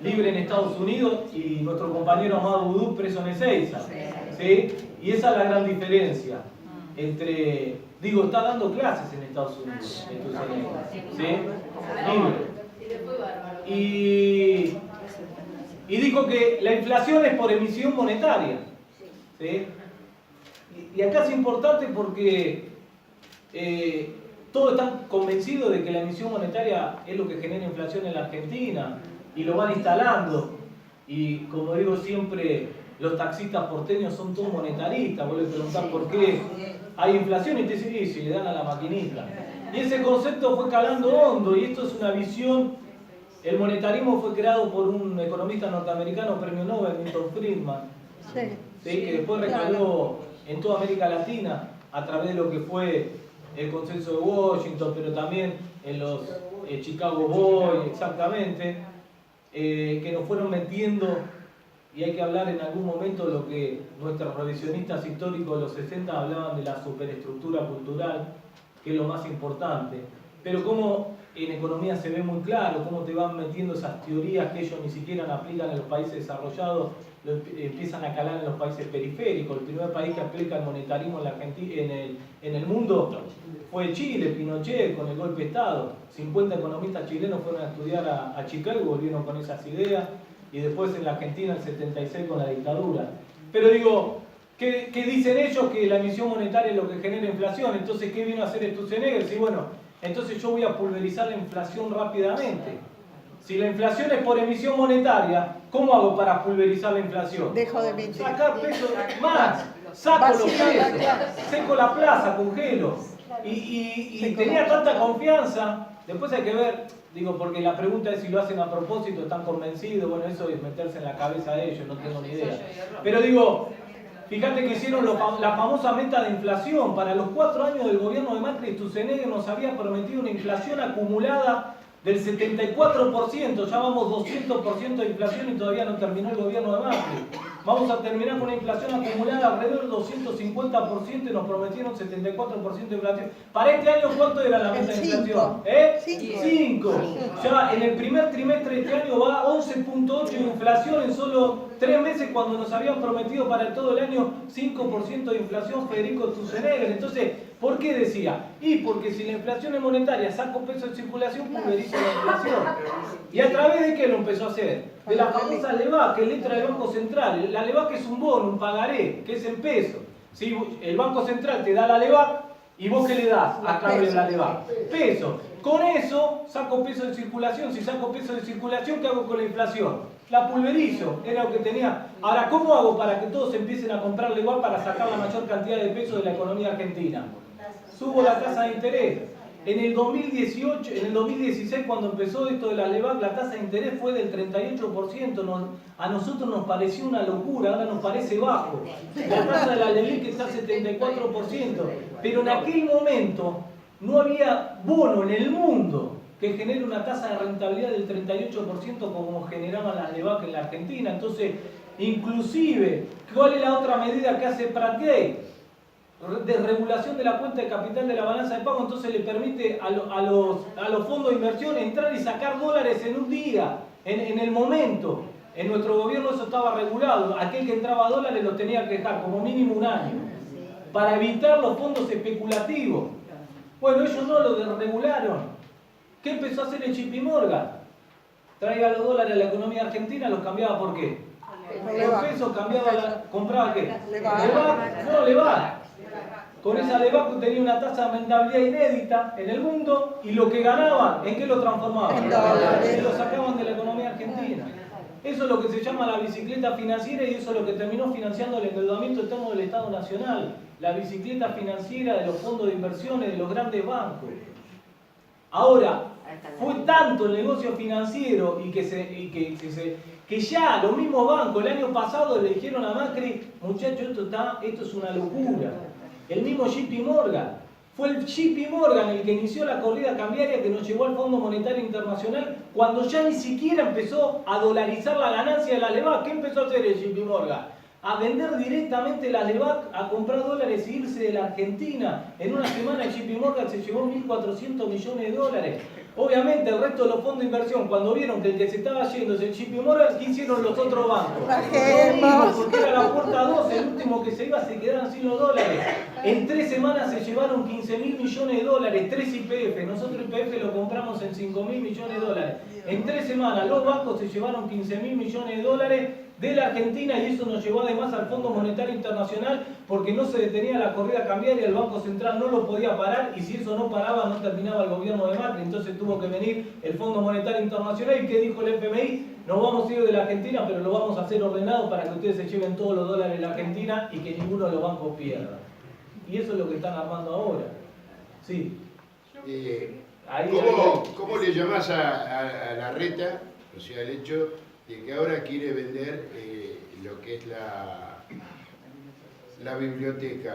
libre en Estados Unidos y nuestro compañero Amado Boudou preso en Ezeiza. ¿Sí? Y esa es la gran diferencia entre, digo, está dando clases en Estados Unidos, ¿sí? Libre. Y dijo que la inflación es por emisión monetaria. ¿Sí? Y acá es importante porque todos están convencidos de que la emisión monetaria es lo que genera inflación en la Argentina y lo van instalando. Y como digo siempre, los taxistas porteños son todos monetaristas. Vos le preguntás por qué hay inflación y te dicen, sí, le dan a la maquinita. Y ese concepto fue calando hondo y esto es una visión. El monetarismo fue creado por un economista norteamericano, premio Nobel, Milton Friedman, ¿sí? Que después recaló en toda América Latina a través de lo que fue el consenso de Washington, pero también en los Chicago Boys, exactamente, que nos fueron metiendo, y hay que hablar en algún momento lo que nuestros revisionistas históricos de los 60 hablaban de la superestructura cultural, que es lo más importante. Pero como en economía se ve muy claro, cómo te van metiendo esas teorías que ellos ni siquiera aplican en los países desarrollados, lo empiezan a calar en los países periféricos. El primer país que aplica el monetarismo en, la Argentina, en el mundo fue Chile, Pinochet, con el golpe de Estado. 50 economistas chilenos fueron a estudiar a Chicago y volvieron con esas ideas. Y después en la Argentina, en el 76, con la dictadura. Pero digo, ¿qué dicen ellos? Que la emisión monetaria es lo que genera inflación. Entonces, ¿qué vino a hacer Sturzenegger? Sí, bueno, entonces yo voy a pulverizar la inflación rápidamente. Si la inflación es por emisión monetaria, ¿cómo hago para pulverizar la inflación? Dejo de emitir. Sacar pesos más, saco los pesos, seco la plaza, congelo. Y tenía tanta confianza. Después hay que ver, digo, porque la pregunta es si lo hacen a propósito, están convencidos. Bueno, eso es meterse en la cabeza de ellos, no tengo ni idea. Pero digo, fíjate que hicieron la famosa meta de inflación. Para los 4 años del gobierno de Macri, Sturzenegger nos había prometido una inflación acumulada del 74%. Ya vamos 200% de inflación y todavía no terminó el gobierno de Macri. Vamos a terminar con una inflación acumulada alrededor del 250% y nos prometieron 74% de inflación. Para este año, ¿cuánto era la meta de inflación? 5. Ya en el primer trimestre de este año va 11.8 de inflación en solo 3 meses, cuando nos habían prometido para todo el año 5% de inflación Federico Sturzenegger. Entonces, ¿por qué decía? Y porque si la inflación es monetaria, saco peso de circulación, pulverizo la inflación. ¿Y a través de qué lo empezó a hacer? De la famosa LEVAC, que es letra del Banco Central. La LEVAC es un bono, un pagaré, que es en peso. ¿Sí? El Banco Central te da la LEVAC y vos ¿qué le das a cambio de la LEVAC? Peso. Con eso saco peso de circulación. Si saco peso de circulación, ¿qué hago con la inflación? La pulverizo, era lo que tenía. Ahora, ¿cómo hago para que todos empiecen a comprar LEVAC para sacar la mayor cantidad de peso de la economía argentina? Subo la tasa de interés. En el 2018, en el 2016, cuando empezó esto de la LEVAC, la tasa de interés fue del 38%. A nosotros nos pareció una locura, ahora nos parece bajo. La tasa de la LELIQ está al 74%. Pero en aquel momento no había bono en el mundo que genere una tasa de rentabilidad del 38% como generaban las LEVAC en la Argentina. Entonces, inclusive, ¿cuál es la otra medida que hace Pratgate? Desregulación de la cuenta de capital de la balanza de pago. Entonces le permite a los fondos de inversión entrar y sacar dólares en un día, en el momento. En nuestro gobierno eso estaba regulado. Aquel que entraba a dólares lo tenía que dejar como mínimo un año para evitar los fondos especulativos. Bueno, ellos no lo desregularon. ¿Qué empezó a hacer el JP Morgan? Traiga los dólares a la economía argentina, los cambiaba ¿por qué? Por pesos cambiaba, compraba ¿qué? LEVAC. Con esa LEVAC tenía una tasa de rentabilidad inédita en el mundo y lo que ganaban, ¿en qué lo transformaban? En dólares. Y lo sacaban de la economía argentina. Eso es lo que se llama la bicicleta financiera y eso es lo que terminó financiando el endeudamiento externo del Estado Nacional. La bicicleta financiera de los fondos de inversiones de los grandes bancos. Ahora, fue tanto el negocio financiero y que ya los mismos bancos el año pasado le dijeron a Macri, muchachos, esto es una locura. El mismo JP Morgan. Fue el JP Morgan el que inició la corrida cambiaria que nos llevó al Fondo Monetario Internacional cuando ya ni siquiera empezó a dolarizar la ganancia de la LEVAC. ¿Qué empezó a hacer el JP Morgan? A vender directamente la LEVAC, a comprar dólares e irse de la Argentina. En una semana el JP Morgan se llevó 1.400 millones de dólares. Obviamente el resto de los fondos de inversión, cuando vieron que el que se estaba yendo es el JP Morgan, ¿qué hicieron los otros bancos? Porque era la puerta 2, el último que se iba se quedaron sin los dólares. En 3 semanas se llevaron 15.000 millones de dólares, 3 YPF. Nosotros YPF lo compramos en 5.000 millones de dólares. En 3 semanas los bancos se llevaron 15.000 millones de dólares de la Argentina y eso nos llevó además al Fondo Monetario Internacional porque no se detenía la corrida cambiaria, el Banco Central no lo podía parar y si eso no paraba no terminaba el gobierno de Macri, entonces tuvo que venir el Fondo Monetario Internacional y ¿qué dijo el FMI? Nos vamos a ir de la Argentina pero lo vamos a hacer ordenado para que ustedes se lleven todos los dólares de la Argentina y que ninguno de los bancos pierda. Y eso es lo que están armando ahora. Sí. ¿Cómo le llamás a Larreta, o sea, el hecho de que ahora quiere vender lo que es la biblioteca?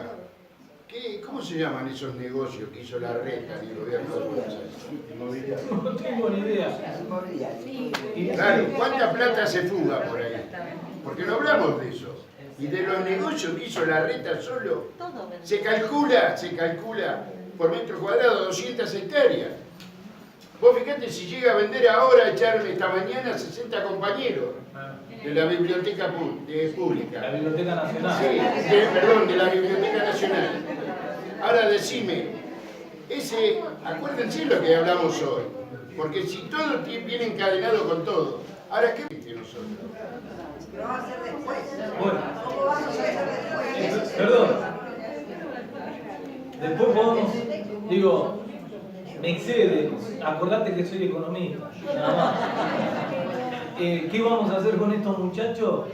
¿Cómo se llaman esos negocios que hizo Larreta en el gobierno de Buenos Aires? No tengo ni idea. Claro, ¿cuánta plata se fuga por ahí? Porque no hablamos de eso. Y de los negocios que hizo Larreta solo, se calcula por metro cuadrado 200 hectáreas. Vos fíjate si llega a vender ahora, echarme esta mañana 60 compañeros de la biblioteca pública. La Biblioteca Nacional. Sí, perdón, de la Biblioteca Nacional. Ahora decime, acuérdense lo que hablamos hoy, porque si todo viene encadenado con todo, ahora ¿qué dice nosotros? ¿Qué vamos a hacer después? Bueno. ¿Cómo vamos a hacer después? Perdón. Después podemos, digo, me excede, acordate que soy economista, nada más. ¿Qué vamos a hacer con estos muchachos?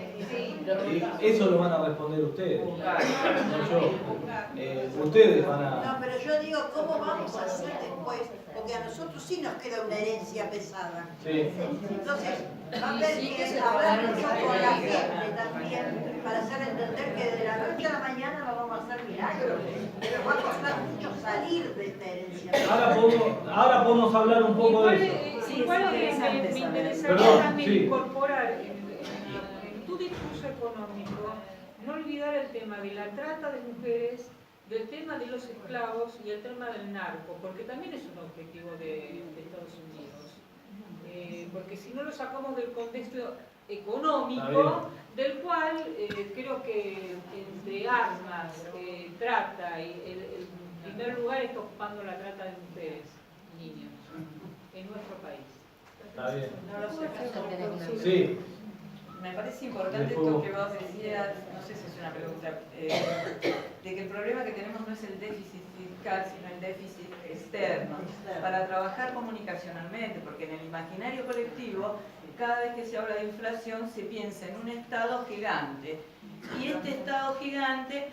Eso lo van a responder ustedes, no yo. Ustedes van a... No, pero yo digo, ¿cómo vamos a hacer después? Porque a nosotros sí nos queda una herencia pesada. Sí. Entonces, va a haber que hablar mucho con la gente también para hacer entender que de la noche a la mañana no vamos a hacer milagros. Pero va a costar mucho salir de esta herencia. Ahora podemos hablar un poco de eso. Igual me interesaría Perdón, también sí. incorporar en tu discurso económico, no olvidar el tema de la trata de mujeres, del tema de los esclavos y el tema del narco, porque también es un objetivo de Estados Unidos. Porque si no lo sacamos del contexto económico, del cual creo que entre armas, trata y el primer lugar está ocupando la trata de mujeres y niños en nuestro país. Está bien. No lo sé. Sí. Me parece importante esto que vos decías, no sé si es una pregunta, de que el problema que tenemos no es el déficit fiscal, sino el déficit externo, para trabajar comunicacionalmente, porque en el imaginario colectivo, cada vez que se habla de inflación, se piensa en un Estado gigante. Y este Estado gigante,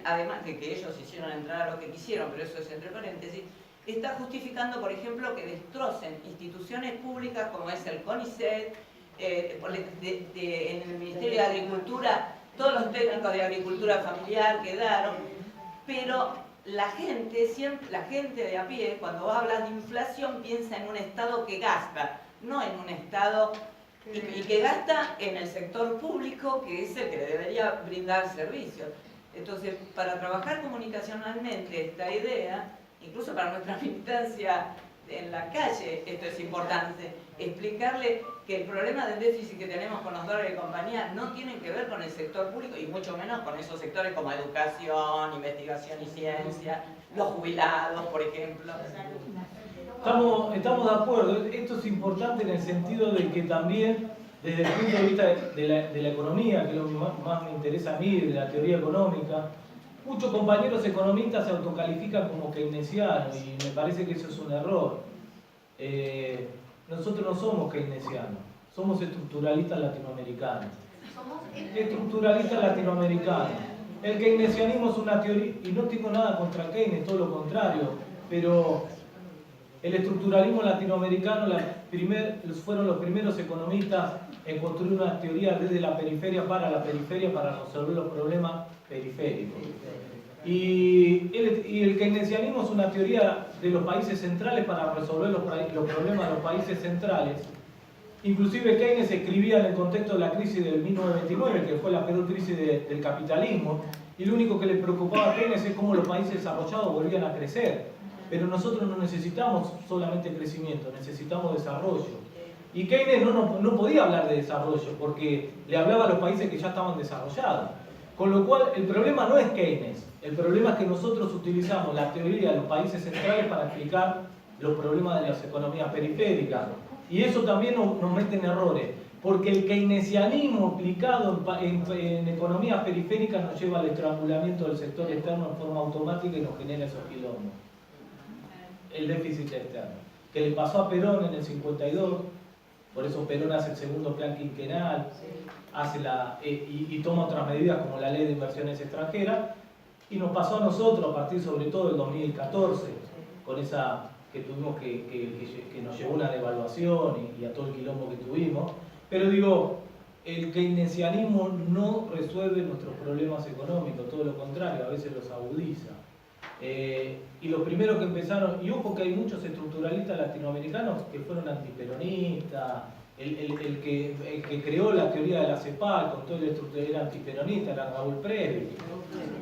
además de que ellos hicieron entrar a lo que quisieron, pero eso es entre paréntesis, está justificando, por ejemplo, que destrocen instituciones públicas como es el CONICET, en el Ministerio de Agricultura, todos los técnicos de agricultura familiar quedaron, pero la gente de a pie, cuando habla de inflación, piensa en un Estado que gasta, no en un Estado y que gasta en el sector público, que es el que le debería brindar servicios. Entonces, para trabajar comunicacionalmente esta idea, incluso para nuestra militancia en la calle, esto es importante, explicarle que el problema del déficit que tenemos con los dólares de compañía no tiene que ver con el sector público y mucho menos con esos sectores como educación, investigación y ciencia, los jubilados, por ejemplo. Estamos de acuerdo, esto es importante en el sentido de que también, desde el punto de vista de la economía, que es lo que más me interesa a mí, de la teoría económica, muchos compañeros economistas se autocalifican como keynesianos y me parece que eso es un error. Nosotros no somos keynesianos, somos estructuralistas latinoamericanos. Estructuralistas latinoamericanos. El keynesianismo es una teoría, y no tengo nada contra Keynes, todo lo contrario, pero el estructuralismo latinoamericano fueron los primeros economistas en construir una teoría desde la periferia para resolver los problemas periféricos. Y el keynesianismo es una teoría de los países centrales para resolver los problemas de los países centrales. Inclusive Keynes escribía en el contexto de la crisis del 1929, que fue la peor crisis del capitalismo, y lo único que le preocupaba a Keynes es cómo los países desarrollados volvían a crecer. pero nosotros no necesitamos solamente crecimiento, necesitamos desarrollo. Y Keynes no podía hablar de desarrollo porque le hablaba a los países que ya estaban desarrollados. Con lo cual, el problema no es Keynes, el problema es que nosotros utilizamos la teoría de los países centrales para explicar los problemas de las economías periféricas. Y eso también nos mete en errores, porque el keynesianismo aplicado en economías periféricas nos lleva al estrangulamiento del sector externo en forma automática y nos genera esos quilombos. El déficit externo, que le pasó a Perón en el 52, por eso Perón hace el segundo plan quinquenal, hace y toma otras medidas como la ley de inversiones extranjeras, y nos pasó a nosotros a partir sobre todo del 2014, con esa que tuvimos que nos llevó a una devaluación y a todo el quilombo que tuvimos. Pero digo, el keynesianismo no resuelve nuestros problemas económicos, todo lo contrario, a veces los agudiza. Y los primeros que empezaron, y ojo que hay muchos estructuralistas latinoamericanos que fueron antiperonistas, el que creó la teoría de la CEPAL con todo el estructuralismo era antiperonista, era Raúl Previ.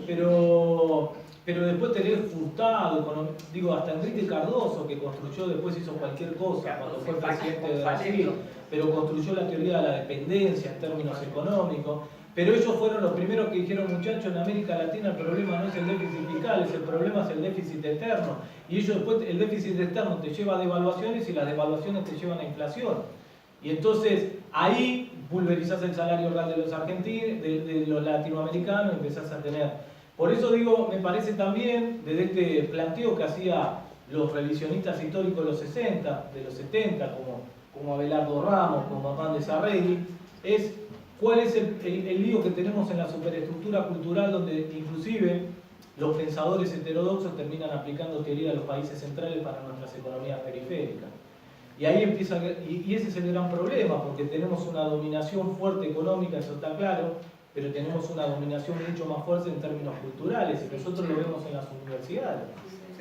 Pero después tenés Furtado, hasta Enrique Cardoso, que construyó, después hizo cualquier cosa cuando fue presidente de Brasil, pero construyó la teoría de la dependencia en términos económicos. Pero ellos fueron los primeros que dijeron, muchachos, en América Latina el problema no es el déficit fiscal, el problema es el déficit externo. Y ellos después, el déficit externo te lleva a devaluaciones y las devaluaciones te llevan a inflación. Y entonces ahí pulverizás el salario real de los argentinos, de los latinoamericanos, y empezás a tener. Por eso digo, me parece también, desde este planteo que hacía los revisionistas históricos de los 60, de los 70, como Abelardo Ramos, como Amán de Sarregui, es cuál es el lío que tenemos en la superestructura cultural, donde inclusive los pensadores heterodoxos terminan aplicando teoría de los países centrales para nuestras economías periféricas. Y ahí empieza, y ese es el gran problema, porque tenemos una dominación fuerte económica, eso está claro, pero tenemos una dominación mucho más fuerte en términos culturales, y nosotros lo vemos en las universidades.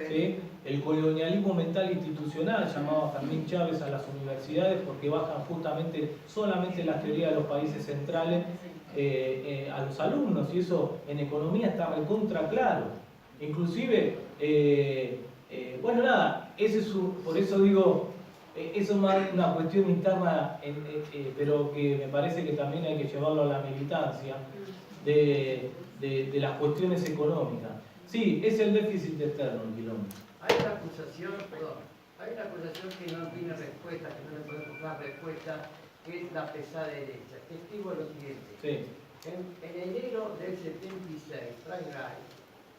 ¿Sí? El colonialismo mental institucional, llamaba Fermín Chávez a las universidades, porque bajan justamente solamente las teorías de los países centrales a los alumnos, y eso en economía está recontra claro. Inclusive, bueno, nada, por eso digo, eso es más una cuestión interna, pero que me parece que también hay que llevarlo a la militancia de las cuestiones económicas. Sí, es el déficit externo el quilombo. Hay una acusación que no tiene respuesta, que no le podemos dar respuesta, que es la pesada derecha. Testigo lo siguiente. Sí. En enero del 76, Frank Wright,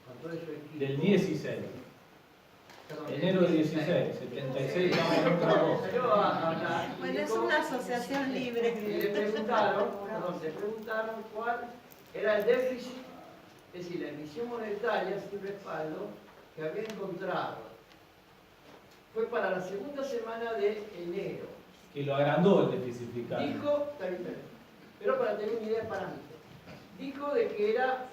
con todo su equipo... Del 16. Perdón, enero del 16, 76, estamos en otra cosa. Bueno, es una asociación libre. Y le preguntaron cuál era el déficit, es decir, la emisión monetaria sin respaldo que había encontrado. Fue para la segunda semana de enero. Que lo agrandó el déficit fiscal. Dijo, pero para tener una idea de parámetro, dijo de que era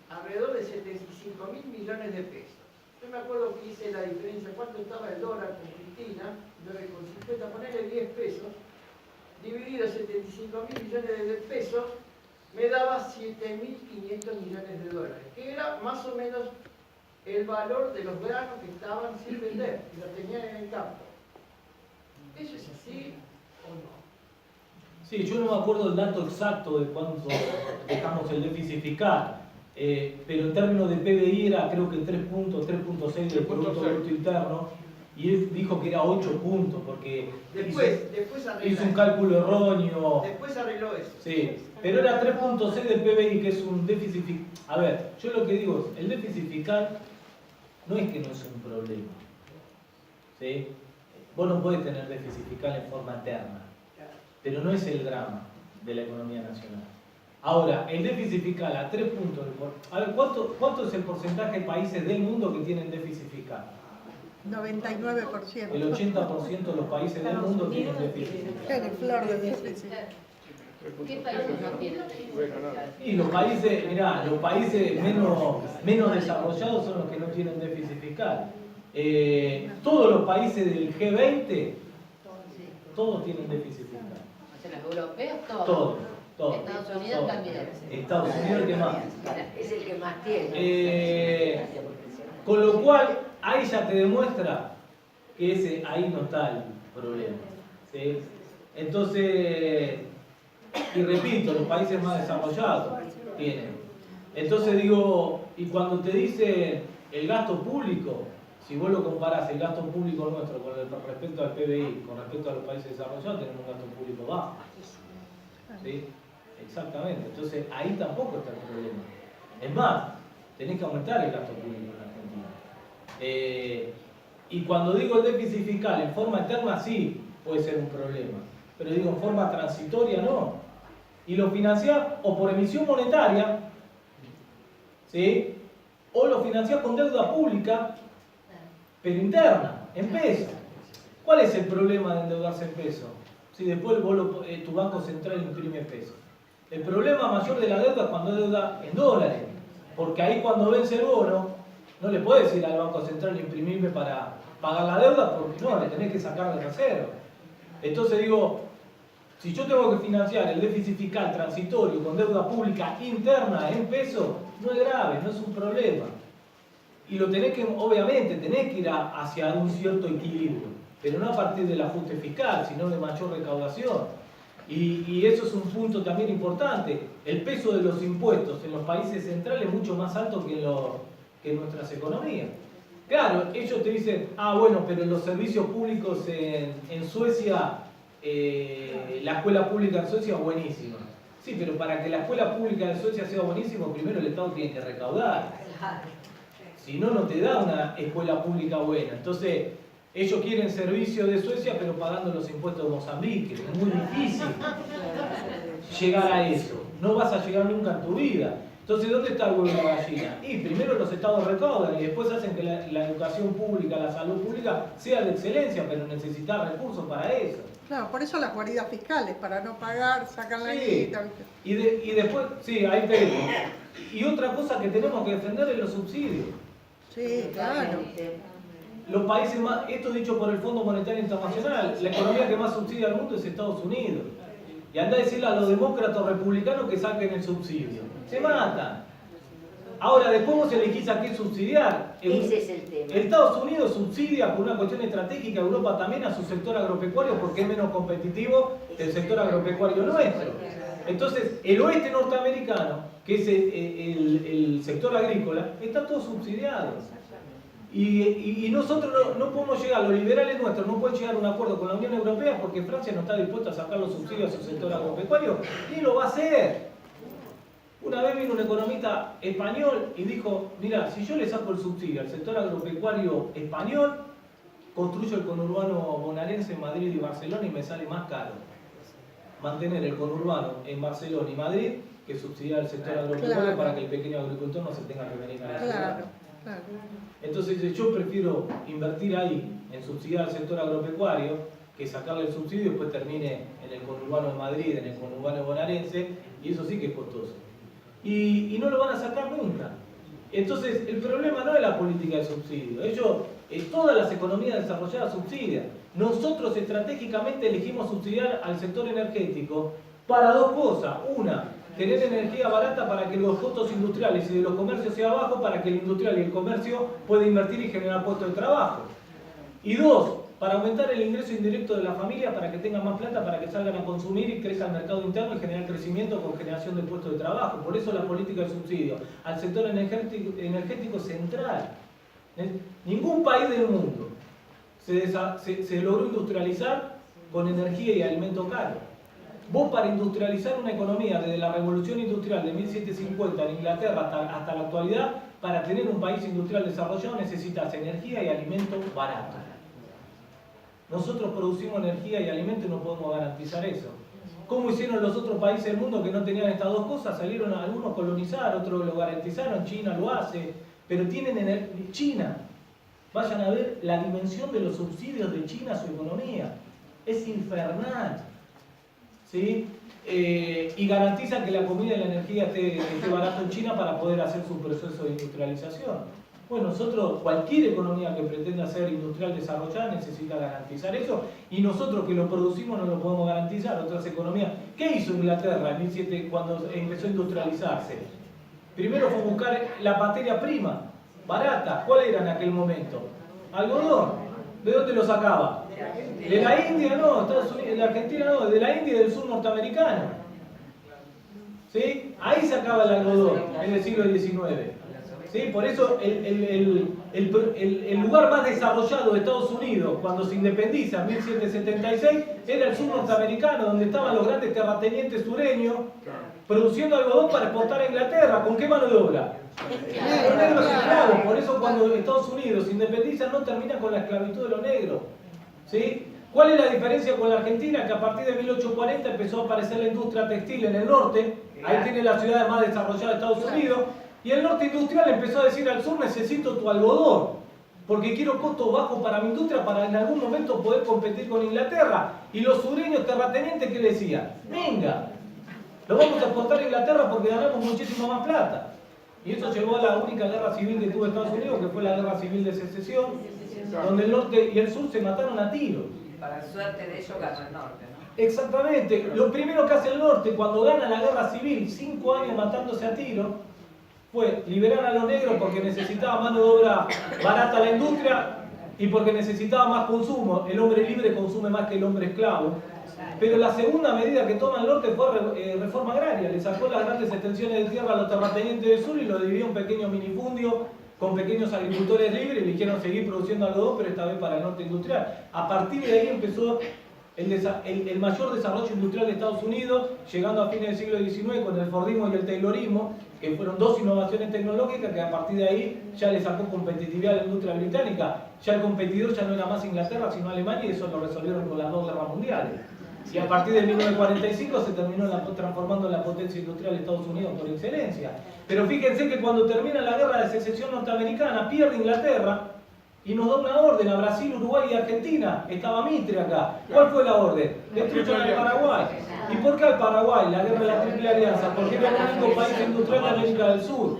alrededor de 75.000 millones de pesos. Yo me acuerdo que hice la diferencia, cuánto estaba el dólar con Cristina, 9,50, ponerle 10 pesos, dividido 75.000 millones de pesos, me daba 7.500 millones de dólares, que era más o menos el valor de los granos que estaban sin vender, y los tenían en el campo. ¿Eso es así o no? Sí, yo no me acuerdo el dato exacto de cuánto dejamos el déficit fiscal, pero en términos de PBI era creo que 3 puntos, 3.6 del Producto Bruto Interno, y él dijo que era 8 puntos, porque hizo un cálculo erróneo. Después arregló eso. Sí, pero era 3.6 del PBI, que es un déficit fiscal. A ver, yo lo que digo es, el déficit fiscal no es que no es un problema. ¿Sí? Vos no podés tener déficit fiscal en forma eterna, pero no es el drama de la economía nacional. Ahora, el déficit fiscal a 3 puntos. A ver, ¿cuánto es el porcentaje de países del mundo que tienen déficit fiscal? 99%. El 80% de los países del mundo tienen déficit fiscal. Qué flor de déficit. ¿Qué países no tienen? Y los países, mirá, los países menos desarrollados son los que no tienen déficit fiscal. Todos los países del G20, todos tienen déficit fiscal. O sea, los europeos, Todos. Estados Unidos también. Estados Unidos, ¿qué más? Es el que más tiene. Con lo cual, ahí ya te demuestra que ahí no está el problema. ¿Sí? Entonces, y repito, los países más desarrollados tienen. Entonces digo, y cuando te dicen el gasto público, si vos lo comparás el gasto público nuestro con respecto al PBI, con respecto a los países desarrollados, tenemos un gasto público bajo. ¿Sí? Exactamente. Entonces ahí tampoco está el problema. Es más, tenés que aumentar el gasto público en Argentina. Y cuando digo el déficit fiscal en forma eterna, sí puede ser un problema. Pero digo en forma transitoria, no. Y lo financiás o por emisión monetaria, ¿sí? O lo financiás con deuda pública, pero interna, en pesos. ¿Cuál es el problema de endeudarse en pesos? Si después tu Banco Central imprime pesos. El problema mayor de la deuda es cuando es deuda en dólares. Porque ahí cuando vence el bono, no le puedes ir al Banco Central e imprimirme para pagar la deuda, porque no, le tenés que sacar de reserva. Entonces digo, si yo tengo que financiar el déficit fiscal transitorio con deuda pública interna en pesos, no es grave, no es un problema. Y lo tenés que, obviamente, tenés que ir hacia un cierto equilibrio, pero no a partir del ajuste fiscal, sino de mayor recaudación. Y eso es un punto también importante. El peso de los impuestos en los países centrales es mucho más alto que en nuestras economías. Claro, ellos te dicen, bueno, pero los servicios públicos en Suecia, la escuela pública en Suecia es buenísima. Sí, pero para que la escuela pública de Suecia sea buenísima, primero el Estado tiene que recaudar. Si no, no te da una escuela pública buena. Entonces, ellos quieren servicio de Suecia, pero pagando los impuestos de Mozambique. Es muy difícil llegar a eso. No vas a llegar nunca en tu vida. Entonces, ¿dónde está el huevo y la gallina? Y primero los estados recaudan y después hacen que la educación pública, la salud pública sea de excelencia, pero necesitan recursos para eso. Claro, por eso las guaridas fiscales, para no pagar, sacan la guita. Y después, sí, ahí te digo. Y otra cosa que tenemos que defender es los subsidios. Sí, claro. Los países más, esto dicho por el Fondo Monetario Internacional, la economía que más subsidia al mundo es Estados Unidos. Y anda a decirle a los demócratas republicanos que saquen el subsidio. Se matan. Ahora, después vos elegís a qué subsidiar. Ese es el tema. Estados Unidos subsidia por una cuestión estratégica, Europa también, a su sector agropecuario porque es menos competitivo que el sector agropecuario nuestro. Entonces, el oeste norteamericano, que es el sector agrícola, está todo subsidiado. Y nosotros no podemos llegar, los liberales nuestros no pueden llegar a un acuerdo con la Unión Europea porque Francia no está dispuesta a sacar los subsidios a su sector agropecuario, ni lo va a hacer. Una vez vino un economista español y dijo, mira, si yo le saco el subsidio al sector agropecuario español, construyo el conurbano bonaerense en Madrid y Barcelona y me sale más caro mantener el conurbano en Barcelona y Madrid que subsidiar el sector agropecuario para que el pequeño agricultor no se tenga que venir a la ciudad. Claro. Entonces yo prefiero invertir ahí en subsidiar al sector agropecuario que sacarle el subsidio y después termine en el conurbano de Madrid, en el conurbano bonaerense, y eso sí que es costoso. Y no lo van a sacar nunca. Entonces el problema no es la política de subsidio. Todas las economías desarrolladas subsidian. Nosotros estratégicamente elegimos subsidiar al sector energético para dos cosas. Una, tener energía barata para que los costos industriales y de los comercios sea bajo, para que el industrial y el comercio pueda invertir y generar puestos de trabajo. Y dos, para aumentar el ingreso indirecto de la familia, para que tengan más plata, para que salgan a consumir y crezca el mercado interno y generar crecimiento con generación de puestos de trabajo. Por eso la política de subsidio al sector energético central. Ningún país del mundo se logró industrializar con energía y alimento caro. Vos para industrializar una economía desde la revolución industrial de 1750 en Inglaterra hasta la actualidad, para tener un país industrial desarrollado necesitas energía y alimento barato. Nosotros producimos energía y alimento y no podemos garantizar eso. ¿Cómo hicieron los otros países del mundo que no tenían estas dos cosas? Salieron algunos a colonizar, otros lo garantizaron, China lo hace, pero tienen China. Vayan a ver la dimensión de los subsidios de China a su economía. Es infernal. ¿Sí? Y garantizan que la comida y la energía esté barato en China para poder hacer su proceso de industrialización. Bueno, cualquier economía que pretenda ser industrial desarrollada necesita garantizar eso, y nosotros que lo producimos no lo podemos garantizar. Otras economías. ¿Qué hizo Inglaterra cuando empezó a industrializarse? Primero fue buscar la materia prima barata. ¿Cuál era en aquel momento? Algodón. ¿De dónde lo sacaba? De la India no, Estados Unidos, de la Argentina no, de la India y del sur norteamericano. ¿Sí? Ahí sacaba el algodón en el siglo XIX. ¿Sí? Por eso el lugar más desarrollado de Estados Unidos cuando se independiza en 1776 era el sur norteamericano, donde estaban los grandes terratenientes sureños produciendo algodón para exportar a Inglaterra. ¿Con qué mano de obra? Los negros esclavos. Por eso cuando Estados Unidos se independiza no termina con la esclavitud de los negros. ¿Sí? ¿Cuál es la diferencia con la Argentina? Que a partir de 1840 empezó a aparecer la industria textil en el norte. Ahí tiene la ciudad más desarrollada de Estados Unidos. Y el norte industrial empezó a decir al sur: necesito tu algodón, porque quiero costos bajos para mi industria para en algún momento poder competir con Inglaterra. Y los sureños terratenientes, ¿qué decían? Venga, lo vamos a exportar a Inglaterra porque ganamos muchísima más plata. Y eso llevó a la única guerra civil que tuvo Estados Unidos, que fue la guerra civil de secesión, donde el norte y el sur se mataron a tiros. Para suerte de ellos ganó el norte, ¿no? Exactamente. Lo primero que hace el norte cuando gana la guerra civil, 5 años matándose a tiros, fue liberar a los negros porque necesitaba mano de obra barata la industria y porque necesitaba más consumo. El hombre libre consume más que el hombre esclavo. Pero la segunda medida que toma el norte fue reforma agraria. Le sacó las grandes extensiones de tierra a los terratenientes del sur y lo dividió en pequeños minifundios con pequeños agricultores libres y le dijeron seguir produciendo algodón, pero esta vez para el norte industrial. A partir de ahí empezó el mayor desarrollo industrial de Estados Unidos, llegando a fines del siglo XIX con el Fordismo y el Taylorismo, que fueron dos innovaciones tecnológicas que a partir de ahí ya le sacó competitividad a la industria británica. Ya el competidor ya no era más Inglaterra, sino Alemania, y eso lo resolvieron con las dos guerras mundiales. Y a partir de 1945 se terminó transformando en la potencia industrial de Estados Unidos por excelencia. Pero fíjense que cuando termina la guerra de secesión norteamericana, pierde Inglaterra y nos da una orden a Brasil, Uruguay y Argentina. Estaba Mitre acá. ¿Cuál fue la orden? Destruyeron al Paraguay. ¿Y por qué al Paraguay? La guerra de la Triple Alianza. Porque era el único país industrial de América del Sur.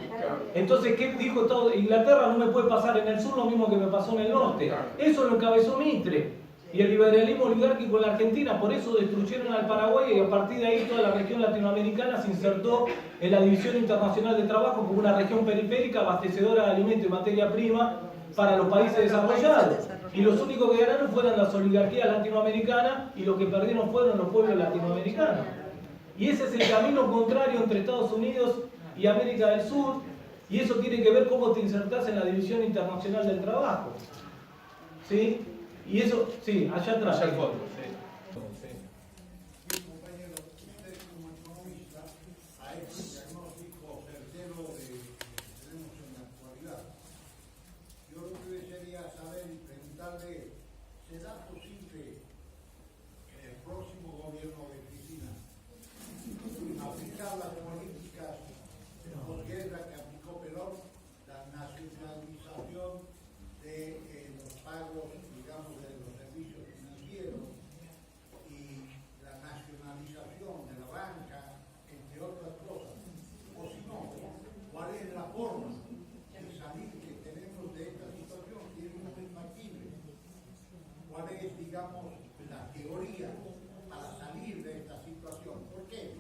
Entonces, ¿qué dijo Inglaterra? No me puede pasar en el sur lo mismo que me pasó en el norte. Eso lo encabezó Mitre. Y el liberalismo oligárquico en la Argentina, por eso destruyeron al Paraguay y a partir de ahí toda la región latinoamericana se insertó en la División Internacional de Trabajo como una región periférica abastecedora de alimentos y materia prima para los países desarrollados. Y los únicos que ganaron fueron las oligarquías latinoamericanas y los que perdieron fueron los pueblos latinoamericanos. Y ese es el camino contrario entre Estados Unidos y América del Sur, y eso tiene que ver cómo te insertás en la División Internacional del Trabajo. ¿Sí? Y eso, sí, allá atrás. Allá al fondo, sí. Compañero, usted como economista ha hecho un diagnóstico certero de lo que tenemos en la actualidad. Yo lo que desearía saber y preguntarle, ¿será posible en el próximo gobierno de Cristina aplicar las políticas de posguerra que aplicó Perón, la nacionalización de los pagos, digamos, de los servicios financieros y la nacionalización de la banca, entre otras cosas? O si no, ¿cuál es la forma de salir que tenemos de esta situación que es muy factible? ¿Cuál es, digamos, la teoría para salir de esta situación? ¿Por qué?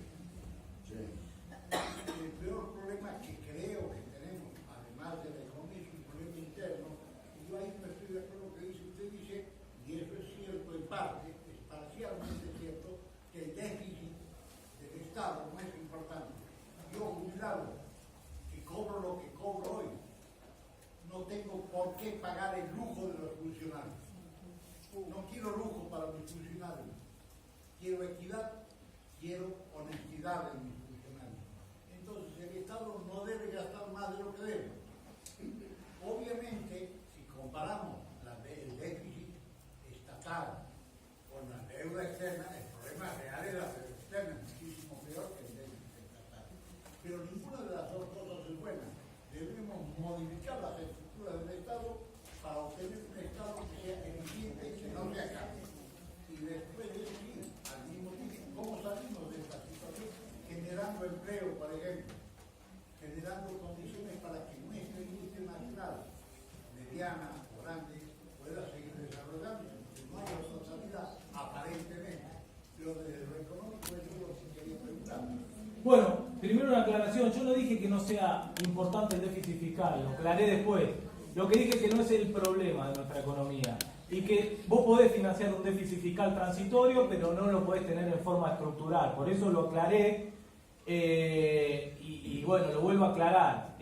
El peor problema que creo que tenemos, además de la economía, es un problema interno. Y yo ahí no estoy de acuerdo con lo que dice usted, dice, y eso es cierto en parte, es parcialmente cierto, que el déficit del Estado no es importante. Yo, jubilado, que cobro lo que cobro hoy, no tengo por qué pagar el lujo de los funcionarios. No quiero lujo para mis funcionarios. Quiero equidad, quiero honestidad en mis funcionarios. Entonces, el Estado no debe gastar más de lo que debe. Obviamente, si comparamos el déficit estatal con la deuda externa, el problema real es la deuda externa, muchísimo peor que el déficit estatal. Pero ninguna de las dos cosas es buena. Debemos modificar las estructuras del Estado para obtener un Estado que sea eficiente y que no se acabe. Y después de eso, sí, al mismo tiempo, ¿cómo salimos de esta situación? Generando empleo, por ejemplo, generando condiciones para que nuestra industria nacional, mediana o grande, pueda seguir desarrollándose, porque no hay otra salida aparentemente. Pero desde lo económico es lo que quería preguntar. Bueno, primero una aclaración. Yo no dije que no sea importante el déficit fiscal, lo aclaré después. Lo que dije es que no es el problema de nuestra economía. Y que vos podés financiar un déficit fiscal transitorio, pero no lo podés tener en forma estructural. Por eso lo aclaré y bueno, lo vuelvo a aclarar.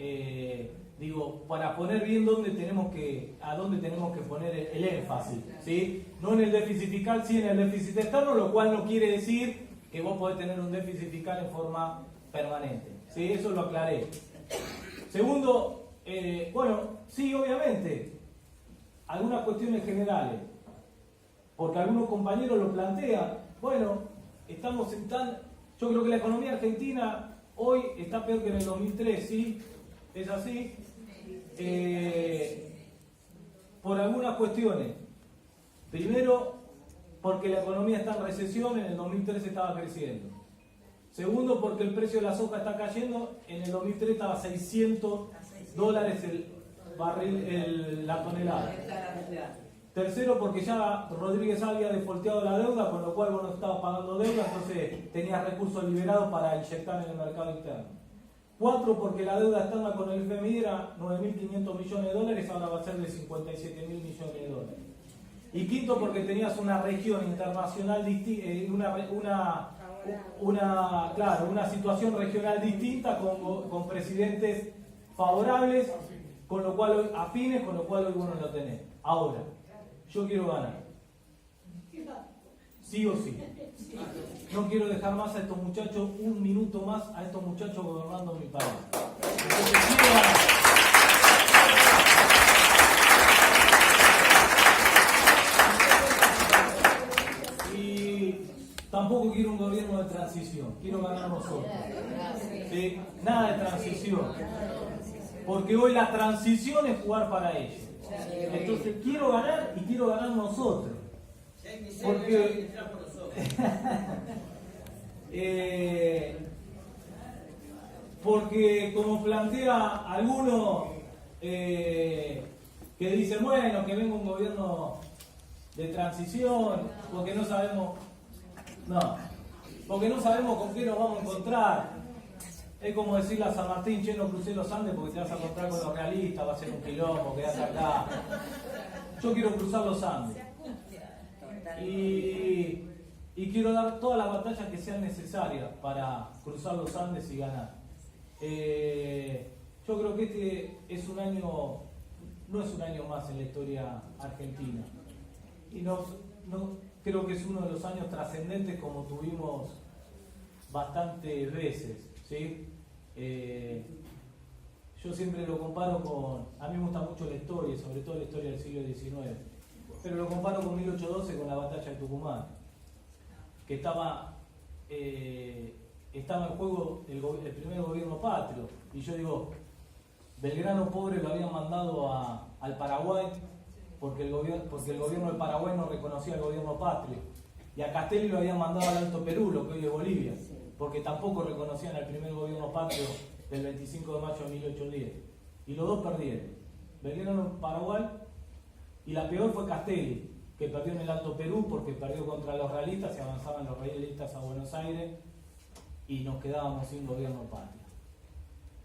Digo, para poner bien a dónde tenemos que poner el énfasis, ¿sí? No en el déficit fiscal, sí en el déficit externo, lo cual no quiere decir que vos podés tener un déficit fiscal en forma permanente, ¿sí? Eso lo aclaré. Segundo, bueno, sí, obviamente, algunas cuestiones generales, porque algunos compañeros lo plantean. Bueno, yo creo que la economía argentina hoy está peor que en el 2003, ¿sí? Es así. Por algunas cuestiones. Primero, porque la economía está en recesión, en el 2003 estaba creciendo. Segundo, porque el precio de la soja está cayendo, en el 2003 estaba a $600 el barril, la tonelada. Tercero, porque ya Rodríguez había defolteado la deuda, con lo cual vos no estabas pagando deuda, entonces tenías recursos liberados para inyectar en el mercado interno. 4, porque la deuda externa con el FMI era 9.500 millones de dólares, ahora va a ser de 57.000 millones de dólares. Y quinto, porque tenías una región internacional una situación regional distinta con presidentes favorables, con lo cual hoy afines, con lo cual hoy vos no lo tenés. Ahora, yo quiero ganar. Sí o sí. No quiero dejar más a estos muchachos, un minuto más a estos muchachos gobernando mi país. Entonces, quiero ganar. Y tampoco quiero un gobierno de transición, quiero ganar nosotros. ¿Sí? Nada de transición. Porque hoy la transición es jugar para ellos. Entonces quiero ganar y quiero ganar nosotros. Porque como plantea alguno que dice, bueno, que venga un gobierno de transición, porque no sabemos con qué nos vamos a encontrar. Es como decirle a San Martín, che, no crucé los Andes porque te vas a encontrar con los realistas, va a ser un quilombo, quedás acá. Yo quiero cruzar los Andes. Y quiero dar todas las batallas que sean necesarias para cruzar los Andes y ganar. Yo creo que este es un año, no es un año más en la historia argentina. Y no creo que es uno de los años trascendentes como tuvimos bastantes veces, ¿sí? Yo siempre lo comparo a mí me gusta mucho la historia, sobre todo la historia del siglo XIX. Pero lo comparo con 1812, con la batalla de Tucumán, que estaba en juego el primer gobierno patrio. Y yo digo, Belgrano pobre lo habían mandado al Paraguay porque el gobierno del Paraguay no reconocía al gobierno patrio. Y a Castelli lo habían mandado al Alto Perú, lo que hoy es Bolivia, porque tampoco reconocían al primer gobierno patrio del 25 de mayo de 1810. Y los dos perdieron. Belgrano en Paraguay. Y la peor fue Castelli, que perdió en el Alto Perú porque perdió contra los realistas y avanzaban los realistas a Buenos Aires y nos quedábamos sin gobierno patrio.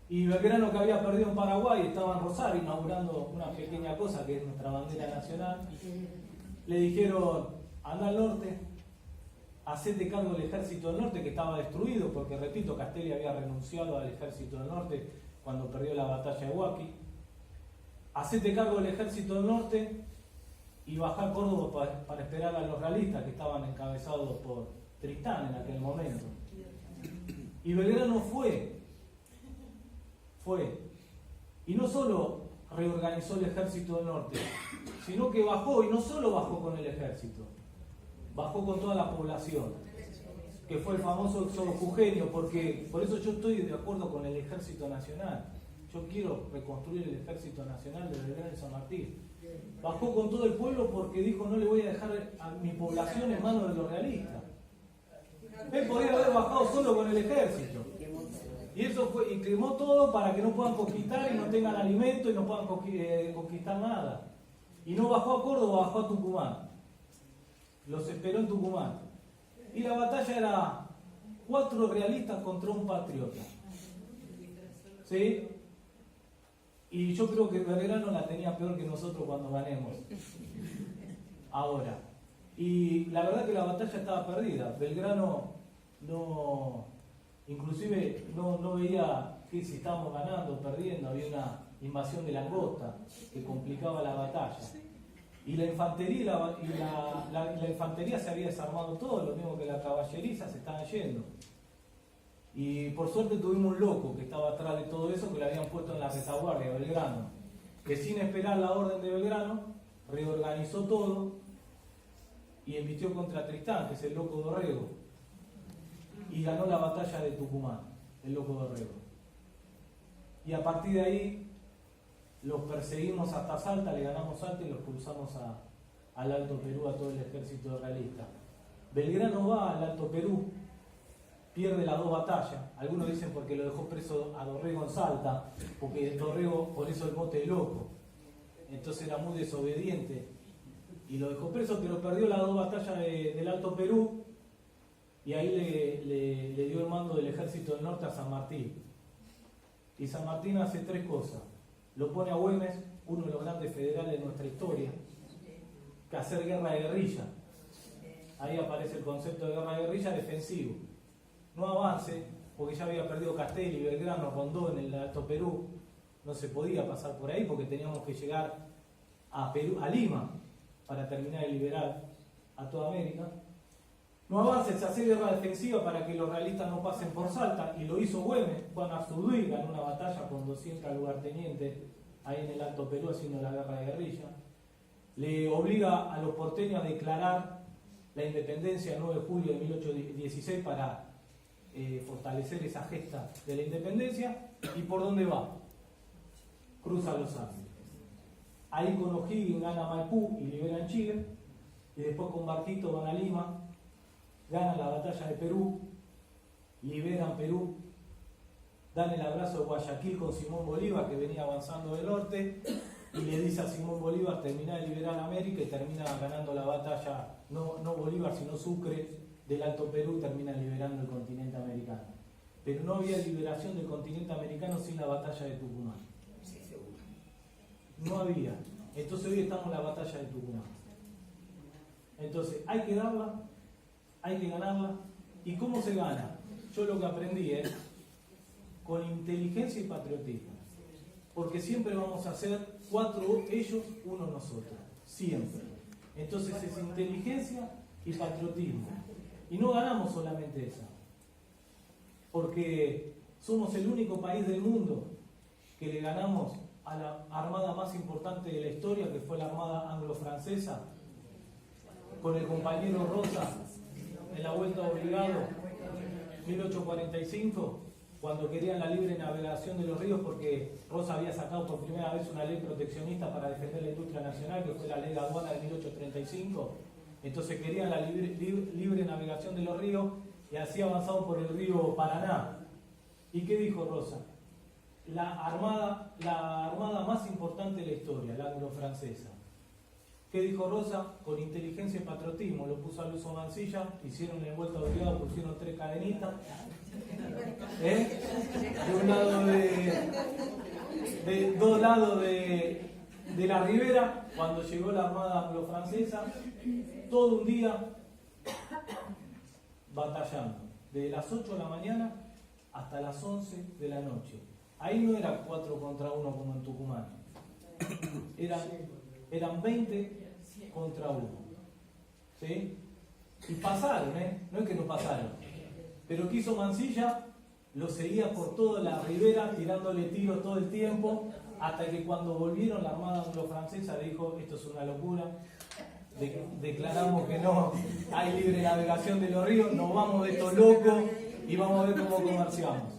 Y Belgrano, que había perdido en Paraguay, estaba en Rosario inaugurando una pequeña cosa que es nuestra bandera nacional, le dijeron, anda al norte, hacete cargo del ejército del norte que estaba destruido, porque repito, Castelli había renunciado al ejército del norte cuando perdió la batalla de Huaki. Hacete cargo del ejército del norte y bajá a Córdoba para esperar a los realistas que estaban encabezados por Tristán en aquel momento. Y Belgrano fue. Y no solo reorganizó el ejército del norte, sino que bajó, y no solo bajó con el ejército, bajó con toda la población, que fue el famoso éxodo jujeño, porque por eso yo estoy de acuerdo con el ejército nacional. Yo quiero reconstruir el ejército nacional de Belgrano y San Martín. Bajó con todo el pueblo porque dijo, no le voy a dejar a mi población en manos de los realistas. Él podría haber bajado solo con el ejército. Y eso fue, y quemó todo para que no puedan conquistar y no tengan alimento y no puedan conquistar nada. Y no bajó a Córdoba, bajó a Tucumán. Los esperó en Tucumán. Y la batalla era 4 realistas contra un patriota. ¿Sí? Y yo creo que Belgrano la tenía peor que nosotros cuando ganemos. Ahora. Y la verdad que la batalla estaba perdida. Belgrano inclusive no veía que si estábamos ganando o perdiendo. Había una invasión de langosta que complicaba la batalla. Y la infantería, la infantería se había desarmado todo, lo mismo que la caballeriza, se estaban yendo. Y por suerte tuvimos un loco que estaba atrás de todo eso, que lo habían puesto en la retaguardia de Belgrano, que sin esperar la orden de Belgrano, reorganizó todo y embistió contra Tristán, que es el loco Dorrego, y ganó la batalla de Tucumán, el loco Dorrego. Y a partir de ahí los perseguimos hasta Salta, le ganamos Salta y los expulsamos al Alto Perú, a todo el ejército realista. Belgrano va al Alto Perú, pierde las dos batallas. Algunos dicen porque lo dejó preso a Dorrego en Salta, porque Dorrego, por eso el mote de loco. Entonces era muy desobediente y lo dejó preso, pero perdió las dos batallas del Alto Perú y ahí le dio el mando del ejército del norte a San Martín. Y San Martín hace tres cosas. Lo pone a Güemes, uno de los grandes federales de nuestra historia, que hacer guerra de guerrilla. Ahí aparece el concepto de guerra de guerrilla defensivo. No avance, porque ya había perdido Castelli, Belgrano, Rondón en el Alto Perú. No se podía pasar por ahí porque teníamos que llegar a Lima para terminar de liberar a toda América. No avance, se hace guerra defensiva para que los realistas no pasen por Salta, y lo hizo Güemes. Juan Azurduy ganó una batalla con 200 lugartenientes ahí en el Alto Perú haciendo la guerra de guerrilla. Le obliga a los porteños a declarar la independencia el 9 de julio de 1816 para fortalecer esa gesta de la independencia. ¿Y por dónde va? Cruza los Andes. Ahí con O'Higgins gana Maipú y liberan Chile, y después con barquito van a Lima, ganan la batalla de Perú, liberan Perú, dan el abrazo de Guayaquil con Simón Bolívar, que venía avanzando del norte, y le dice a Simón Bolívar termina de liberar América, y termina ganando la batalla, no Bolívar sino Sucre del Alto Perú, termina liberando el continente americano. Pero no había liberación del continente americano sin la batalla de Tucumán. No había. Entonces hoy estamos en la batalla de Tucumán. Entonces hay que darla, hay que ganarla. ¿Y cómo se gana? Yo lo que aprendí es con inteligencia y patriotismo. Porque siempre vamos a ser 4 ellos, 1 nosotros. Siempre. Entonces es inteligencia y patriotismo. Y no ganamos solamente esa. Porque somos el único país del mundo que le ganamos a la armada más importante de la historia, que fue la armada anglo-francesa, con el compañero Rosa en la vuelta obligado 1845, cuando querían la libre navegación de los ríos, porque Rosa había sacado por primera vez una ley proteccionista para defender la industria nacional, que fue la ley de aduana de 1835. Entonces querían la libre navegación de los ríos, y así avanzaron por el río Paraná. ¿Y qué dijo Rosa? La armada más importante de la historia, la anglo-francesa. ¿Qué dijo Rosa? Con inteligencia y patriotismo. Lo puso a Luso Mansilla, hicieron el vuelto obligado, pusieron 3 cadenitas. De un lado de 2 lados de la ribera, cuando llegó la armada anglo-francesa, todo un día batallando, desde las 8 de la mañana hasta las 11 de la noche. Ahí no era 4 contra 1 como en Tucumán, eran 20 contra 1. ¿Sí? Y pasaron, no es que no pasaron. Pero ¿qué hizo Mansilla? Lo seguía por toda la ribera, tirándole tiros todo el tiempo, hasta que cuando volvieron la armada anglo-francesa le dijo: esto es una locura, declaramos que no hay libre navegación de los ríos, nos vamos de estos locos y vamos a ver cómo comerciamos.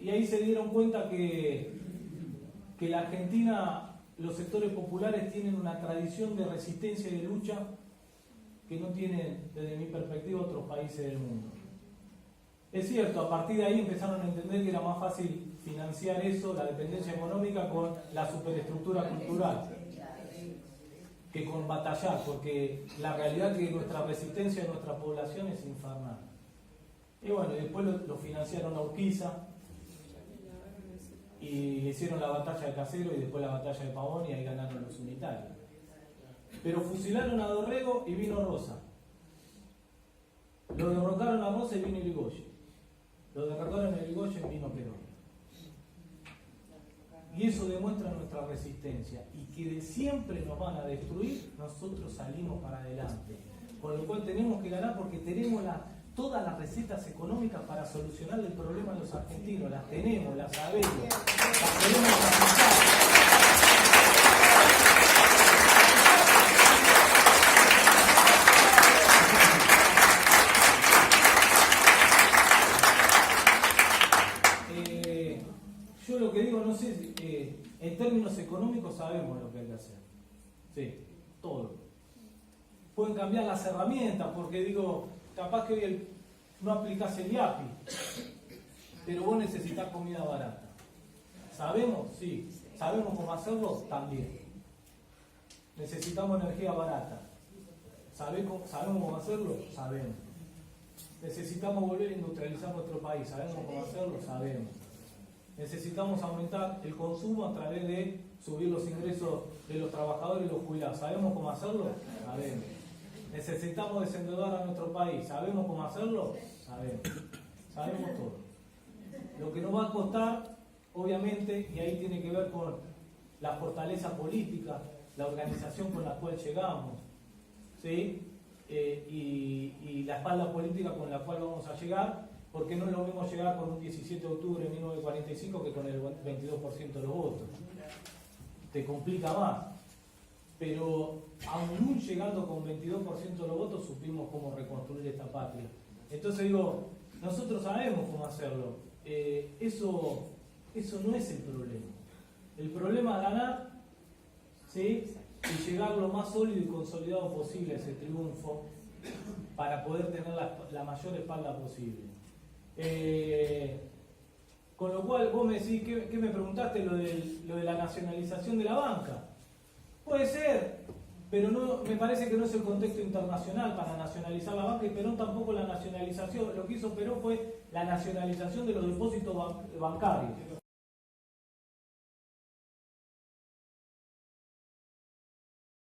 Y ahí se dieron cuenta que la Argentina, los sectores populares tienen una tradición de resistencia y de lucha que no tienen, desde mi perspectiva, otros países del mundo. Es cierto, a partir de ahí empezaron a entender que era más fácil financiar eso, la dependencia económica, con la superestructura cultural que con batallar, porque la realidad es que nuestra resistencia de nuestra población es infernal. Y bueno, después lo financiaron a Urquiza, y hicieron la batalla de Casero y después la batalla de Pavón y ahí ganaron los unitarios. Pero fusilaron a Dorrego y vino Rosa. Lo derrocaron a Rosa y vino Irigoyen. Lo derrocaron a Irigoyen y vino Perón. Y eso demuestra nuestra resistencia. Y que de siempre nos van a destruir, nosotros salimos para adelante. Con lo cual tenemos que ganar porque tenemos todas las recetas económicas para solucionar el problema de los argentinos. Las tenemos, las sabemos. Las tenemos aplicadas. Yo lo que digo, no sé, en términos económicos sabemos lo que hay que hacer. Sí, todo. Pueden cambiar las herramientas, porque digo, capaz que hoy no aplicás el IAPI, pero vos necesitas comida barata. ¿Sabemos? Sí. ¿Sabemos cómo hacerlo? También. Necesitamos energía barata. ¿Sabemos cómo hacerlo? Sabemos. Necesitamos volver a industrializar nuestro país. ¿Sabemos cómo hacerlo? Sabemos. Necesitamos aumentar el consumo a través de subir los ingresos de los trabajadores y los jubilados. ¿Sabemos cómo hacerlo? Sabemos. Necesitamos desendeudar a nuestro país. ¿Sabemos cómo hacerlo? Sabemos. Sabemos todo. Lo que nos va a costar, obviamente, y ahí tiene que ver con la fortaleza política, la organización con la cual llegamos, ¿sí? Y la espalda política con la cual vamos a llegar, porque no es lo mismo llegar con un 17 de octubre de 1945 que con el 22% de los votos. Te complica más. Pero aún llegando con 22% de los votos, supimos cómo reconstruir esta patria. Entonces digo, nosotros sabemos cómo hacerlo. Eso no es el problema. El problema es ganar, ¿sí? Y llegar lo más sólido y consolidado posible a ese triunfo para poder tener la mayor espalda posible. Con lo cual vos me decís, ¿qué me preguntaste? Lo de la nacionalización de la banca. Puede ser, pero no, me parece que no es el contexto internacional para nacionalizar la banca, y Perón tampoco la nacionalización. Lo que hizo Perón fue la nacionalización de los depósitos bancarios.